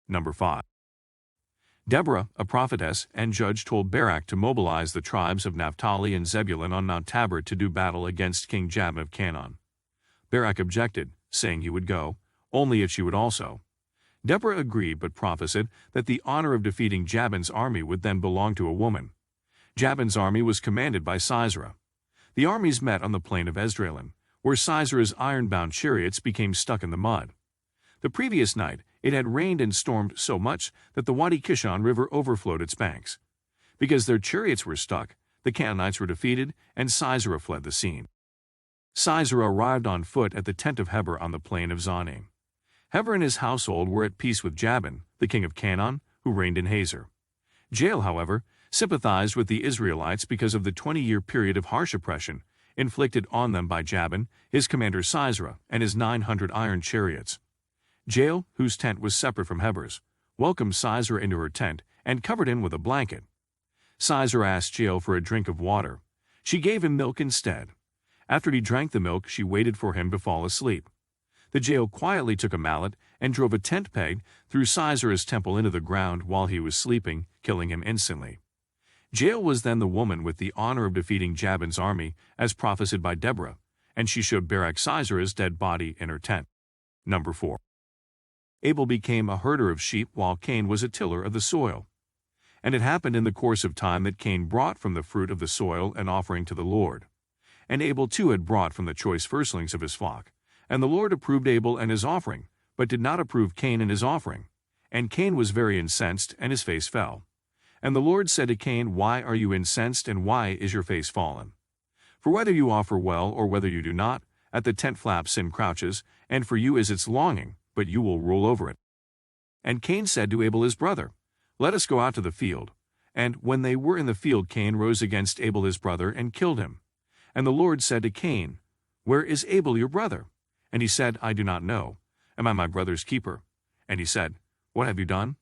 Number 5. Deborah, a prophetess and judge, told Barak to mobilize the tribes of Naphtali and Zebulon on Mount Tabor to do battle against King Jabin of Canaan. Barak objected, saying he would go, only if she would also. Deborah agreed but prophesied that the honor of defeating Jabin's army would then belong to a woman. Jabin's army was commanded by Sisera. The armies met on the plain of Esdraelon, where Sisera's iron-bound chariots became stuck in the mud. The previous night, it had rained and stormed so much that the Wadi Kishon river overflowed its banks. Because their chariots were stuck, the Canaanites were defeated, and Sisera fled the scene. Sisera arrived on foot at the tent of Heber on the plain of Zaanaim. Heber and his household were at peace with Jabin, the king of Canaan, who reigned in Hazor. Jael, however, sympathized with the Israelites because of the 20-year period of harsh oppression inflicted on them by Jabin, his commander Sisera, and his 900 iron chariots. Jael, whose tent was separate from Heber's, welcomed Sisera into her tent and covered him with a blanket. Sisera asked Jael for a drink of water. She gave him milk instead. After he drank the milk, she waited for him to fall asleep. The Jael quietly took a mallet and drove a tent peg through Sisera's temple into the ground while he was sleeping, killing him instantly. Jael was then the woman with the honor of defeating Jabin's army, as prophesied by Deborah, and she showed Barak Sisera's dead body in her tent. Number 4. Abel became a herder of sheep while Cain was a tiller of the soil. And it happened in the course of time that Cain brought from the fruit of the soil an offering to the Lord. And Abel too had brought from the choice firstlings of his flock. And the Lord approved Abel and his offering, but did not approve Cain and his offering. And Cain was very incensed, and his face fell. And the Lord said to Cain, "Why are you incensed, and why is your face fallen? For whether you offer well or whether you do not, at the tent flap sin crouches, and for you is its longing, but you will rule over it." And Cain said to Abel his brother, "Let us go out to the field." And when they were in the field, Cain rose against Abel his brother and killed him. And the Lord said to Cain, "Where is Abel your brother?" And he said, "I do not know. Am I my brother's keeper?" And he said, "What have you done?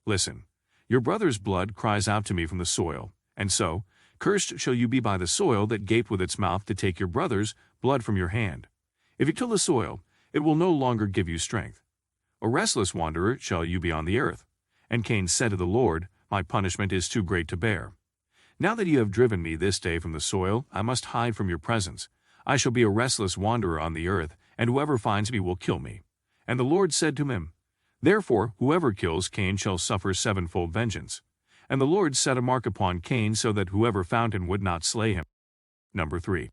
Listen, your brother's blood cries out to me from the soil, and so, cursed shall you be by the soil that gaped with its mouth to take your brother's blood from your hand. If you till the soil, it will no longer give you strength. A restless wanderer shall you be on the earth." And Cain said to the Lord, "My punishment is too great to bear. Now that you have driven me this day from the soil, I must hide from your presence. I shall be a restless wanderer on the earth, and whoever finds me will kill me." And the Lord said to him, "Therefore whoever kills Cain shall suffer sevenfold vengeance." And the Lord set a mark upon Cain so that whoever found him would not slay him. Number 3.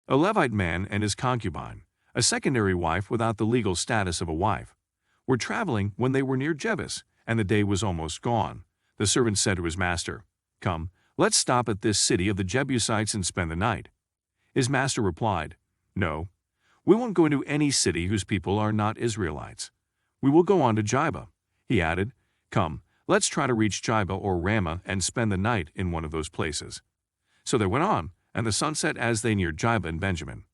A Levite man and his concubine, a secondary wife without the legal status of a wife, were traveling when they were near Jebus, and the day was almost gone. The servant said to his master, "Come, let's stop at this city of the Jebusites and spend the night." His master replied, "No, we won't go into any city whose people are not Israelites. We will go on to Jibah." He added, "Come, let's try to reach Jibah or Ramah and spend the night in one of those places." So they went on, and the sun set as they neared Jibah and Benjamin.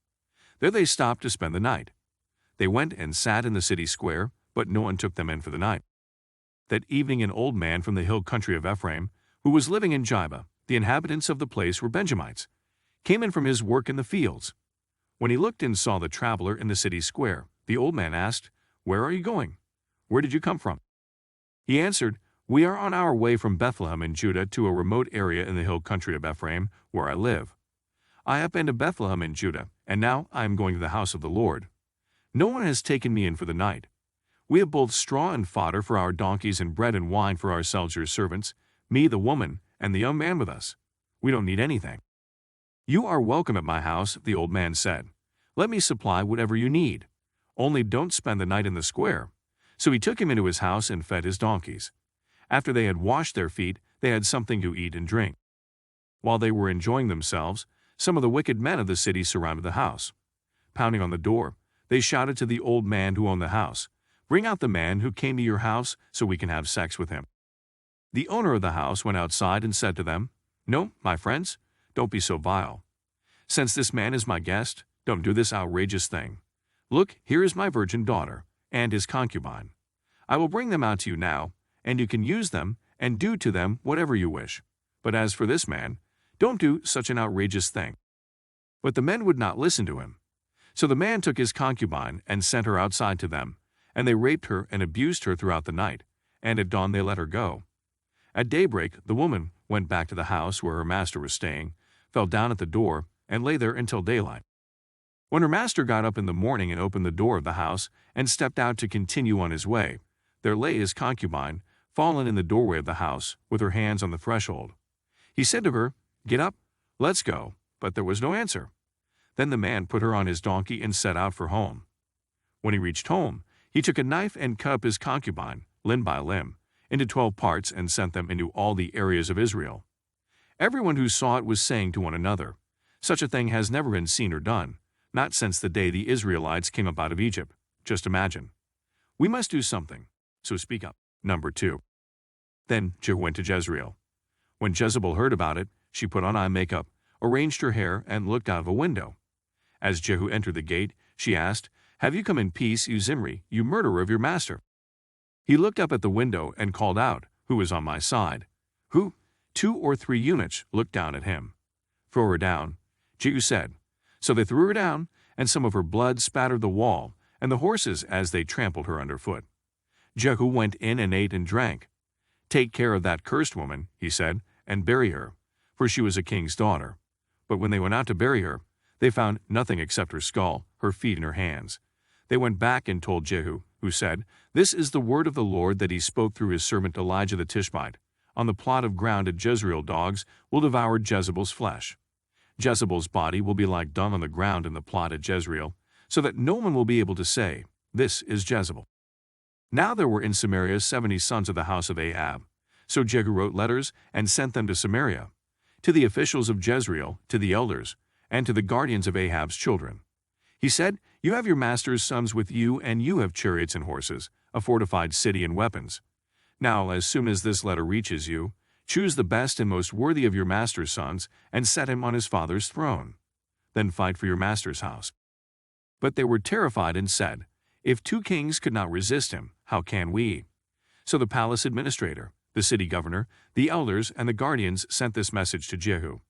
There they stopped to spend the night. They went and sat in the city square, but no one took them in for the night. That evening an old man from the hill country of Ephraim, who was living in Jibah, the inhabitants of the place were Benjamites, came in from his work in the fields. When he looked and saw the traveler in the city square, the old man asked, "Where are you going? Where did you come from?" He answered, "We are on our way from Bethlehem in Judah to a remote area in the hill country of Ephraim, where I live. I have been to Bethlehem in Judah, and now I am going to the house of the Lord. No one has taken me in for the night. We have both straw and fodder for our donkeys and bread and wine for ourselves your servants, me the woman, and the young man with us. We don't need anything." "You are welcome at my house," the old man said. "Let me supply whatever you need. Only don't spend the night in the square." So he took him into his house and fed his donkeys. After they had washed their feet, they had something to eat and drink. While they were enjoying themselves, some of the wicked men of the city surrounded the house. Pounding on the door, they shouted to the old man who owned the house, "Bring out the man who came to your house so we can have sex with him." The owner of the house went outside and said to them, "No, my friends, don't be so vile. Since this man is my guest, don't do this outrageous thing. Look, here is my virgin daughter and his concubine. I will bring them out to you now, and you can use them and do to them whatever you wish. But as for this man, don't do such an outrageous thing." But the men would not listen to him. So the man took his concubine and sent her outside to them, and they raped her and abused her throughout the night, and at dawn they let her go. At daybreak the woman went back to the house where her master was staying, fell down at the door, and lay there until daylight. When her master got up in the morning and opened the door of the house and stepped out to continue on his way, there lay his concubine, fallen in the doorway of the house, with her hands on the threshold. He said to her, "Get up, let's go," but there was no answer. Then the man put her on his donkey and set out for home. When he reached home, he took a knife and cut up his concubine, limb by limb, into 12 parts and sent them into all the areas of Israel. Everyone who saw it was saying to one another, "Such a thing has never been seen or done, not since the day the Israelites came up out of Egypt. Just imagine. We must do something, so speak up." Number 2. Then Jehu went to Jezreel. When Jezebel heard about it, she put on eye makeup, arranged her hair, and looked out of a window. As Jehu entered the gate, she asked, "Have you come in peace, you Zimri, you murderer of your master?" He looked up at the window and called out, "Who is on my side?" "Who?" 2 or 3 eunuchs looked down at him. "Throw her down," Jehu said. So they threw her down, and some of her blood spattered the wall and the horses as they trampled her underfoot. Jehu went in and ate and drank. "Take care of that cursed woman," he said, "and bury her, for she was a king's daughter." But when they went out to bury her, they found nothing except her skull, her feet, and her hands. They went back and told Jehu, who said, "This is the word of the Lord that he spoke through his servant Elijah the Tishbite. On the plot of ground at Jezreel dogs will devour Jezebel's flesh. Jezebel's body will be like dung on the ground in the plot at Jezreel, so that no one will be able to say, 'This is Jezebel.'" Now there were in Samaria 70 sons of the house of Ahab. So Jehu wrote letters and sent them to Samaria, to the officials of Jezreel, to the elders, and to the guardians of Ahab's children. He said, "You have your master's sons with you, and you have chariots and horses, a fortified city and weapons. Now, as soon as this letter reaches you, choose the best and most worthy of your master's sons, and set him on his father's throne. Then fight for your master's house." But they were terrified and said, "If 2 kings could not resist him, how can we?" So the palace administrator, the city governor, the elders, and the guardians sent this message to Jehu: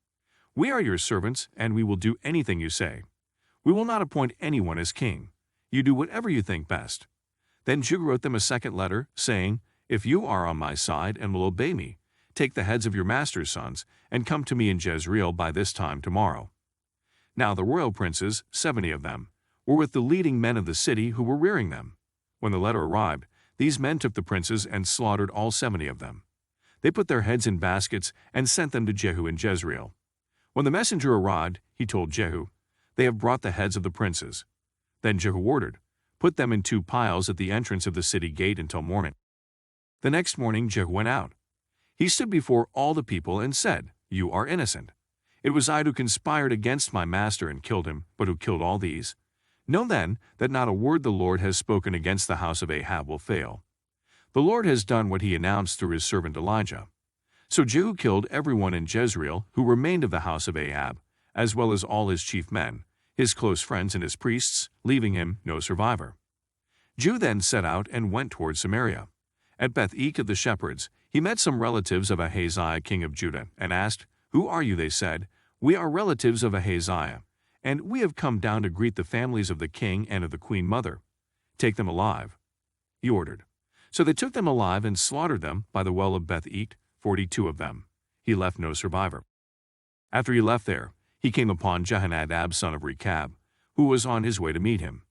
"We are your servants, and we will do anything you say. We will not appoint anyone as king. You do whatever you think best." Then Jehu wrote them a second letter, saying, "If you are on my side and will obey me, take the heads of your master's sons, and come to me in Jezreel by this time tomorrow." Now the royal princes, 70 of them, were with the leading men of the city who were rearing them. When the letter arrived, these men took the princes and slaughtered all 70 of them. They put their heads in baskets and sent them to Jehu in Jezreel. When the messenger arrived, he told Jehu, "They have brought the heads of the princes." Then Jehu ordered, "Put them in 2 piles at the entrance of the city gate until morning." The next morning Jehu went out. He stood before all the people and said, "You are innocent. It was I who conspired against my master and killed him, but who killed all these. Know then that not a word the Lord has spoken against the house of Ahab will fail. The Lord has done what he announced through his servant Elijah." So Jehu killed everyone in Jezreel who remained of the house of Ahab, as well as all his chief men, his close friends and his priests, leaving him no survivor. Jehu then set out and went toward Samaria. At Beth-ek of the shepherds, he met some relatives of Ahaziah king of Judah, and asked, "Who are you?" They said, "We are relatives of Ahaziah, and we have come down to greet the families of the king and of the queen mother. Take them alive." He ordered. So they took them alive and slaughtered them by the well of Beth-ek, 42 of them. He left no survivor. After he left there, he came upon Jehonadab son of Rechab, who was on his way to meet him.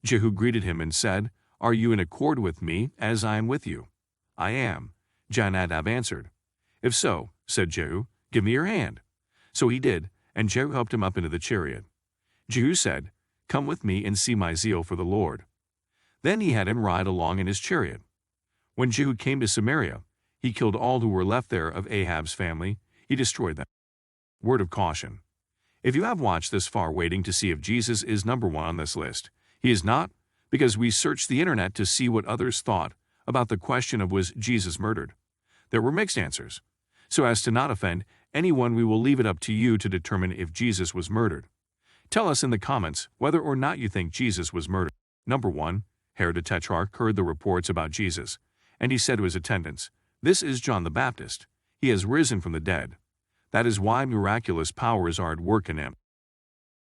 Jehu greeted him and said, "Are you in accord with me as I am with you?" "I am," Jehonadab answered. "If so," said Jehu, "give me your hand." So he did, and Jehu helped him up into the chariot. Jehu said, "Come with me and see my zeal for the Lord." Then he had him ride along in his chariot. When Jehu came to Samaria, he killed all who were left there of Ahab's family. He destroyed them. Word of caution. If you have watched this far waiting to see if Jesus is number 1 on this list, he is not, because we searched the internet to see what others thought about the question of was Jesus murdered. There were mixed answers. So as to not offend anyone, we will leave it up to you to determine if Jesus was murdered. Tell us in the comments whether or not you think Jesus was murdered. Number 1. Herod the Tetrarch heard the reports about Jesus, and he said to his attendants, "This is John the Baptist. He has risen from the dead. That is why miraculous powers are at work in him."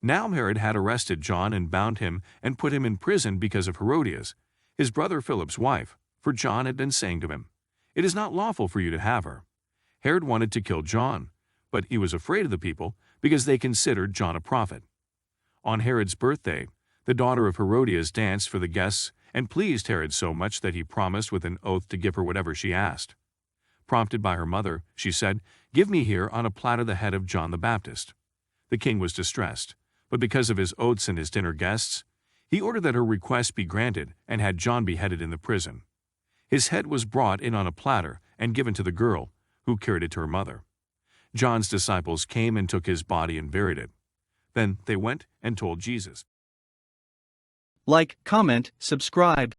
Now Herod had arrested John and bound him and put him in prison because of Herodias, his brother Philip's wife, for John had been saying to him, "It is not lawful for you to have her." Herod wanted to kill John, but he was afraid of the people because they considered John a prophet. On Herod's birthday, the daughter of Herodias danced for the guests and pleased Herod so much that he promised with an oath to give her whatever she asked. Prompted by her mother, she said, "Give me here on a platter the head of John the Baptist." The king was distressed, but because of his oaths and his dinner guests, he ordered that her request be granted and had John beheaded in the prison. His head was brought in on a platter and given to the girl, who carried it to her mother. John's disciples came and took his body and buried it. Then they went and told Jesus. Like, comment, subscribe.